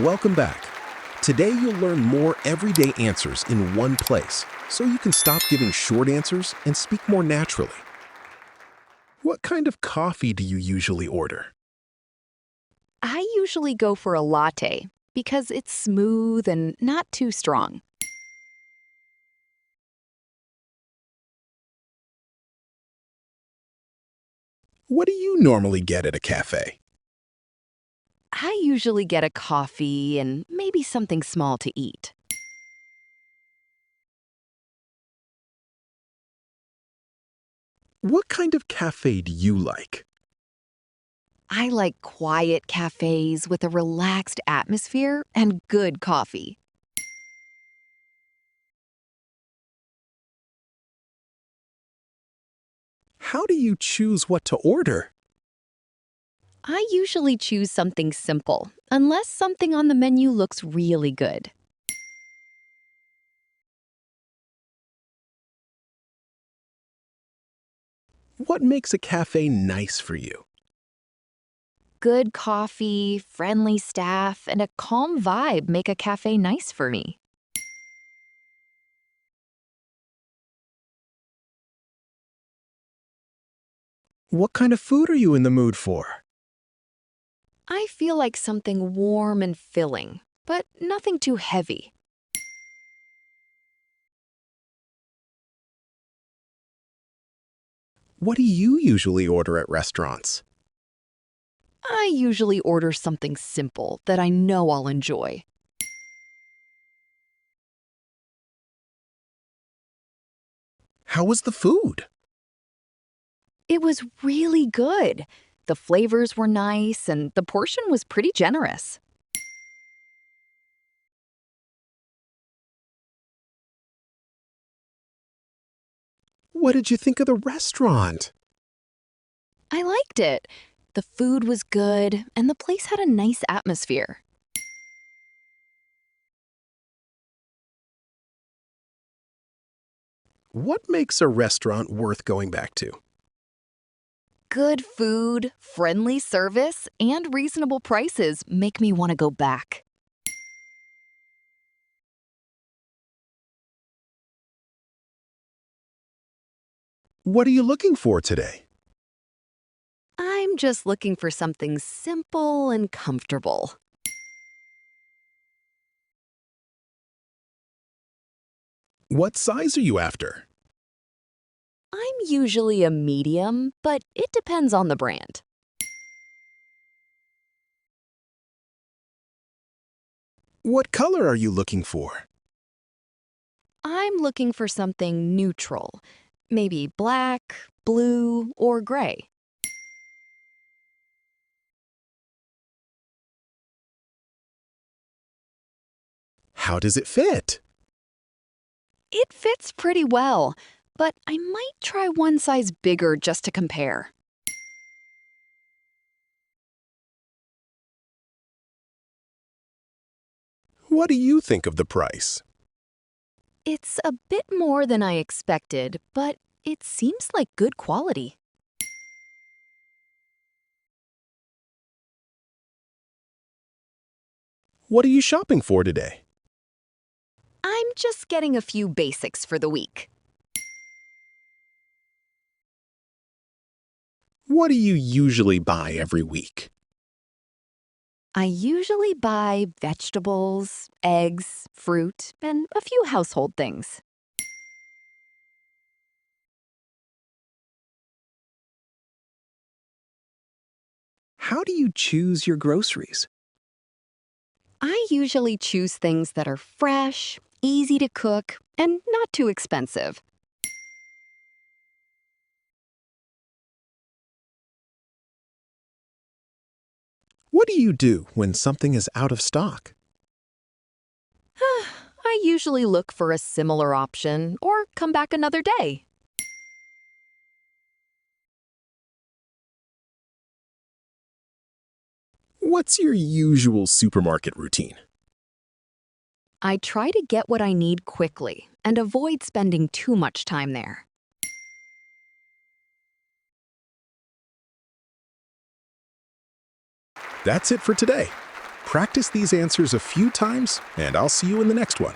Welcome back. Today you'll learn more everyday answers in one place, so you can stop giving short answers and speak more naturally. What kind of coffee do you usually order? I usually go for a latte because it's smooth and not too strong. What do you normally get at a cafe? I usually get a coffee and maybe something small to eat. What kind of cafe do you like? I like quiet cafes with a relaxed atmosphere and good coffee. How do you choose what to order? I usually choose something simple, unless something on the menu looks really good. What makes a cafe nice for you? Good coffee, friendly staff, and a calm vibe make a cafe nice for me. What kind of food are you in the mood for? I feel like something warm and filling, but nothing too heavy. What do you usually order at restaurants? I usually order something simple that I know I'll enjoy. How was the food? It was really good. The flavors were nice and the portion was pretty generous. What did you think of the restaurant? I liked it. The food was good and the place had a nice atmosphere. What makes a restaurant worth going back to? Good food, friendly service, and reasonable prices make me want to go back. What are you looking for today? I'm just looking for something simple and comfortable. What size are you after? I'm usually a medium, but it depends on the brand. What color are you looking for? I'm looking for something neutral, maybe black, blue, or gray. How does it fit? It fits pretty well, but I might try one size bigger just to compare. What do you think of the price? It's a bit more than I expected, but it seems like good quality. What are you shopping for today? I'm just getting a few basics for the week. What do you usually buy every week? I usually buy vegetables, eggs, fruit, and a few household things. How do you choose your groceries? I usually choose things that are fresh, easy to cook, and not too expensive. What do you do when something is out of stock? I usually look for a similar option or come back another day. What's your usual supermarket routine? I try to get what I need quickly and avoid spending too much time there. That's it for today. Practice these answers a few times, and I'll see you in the next one.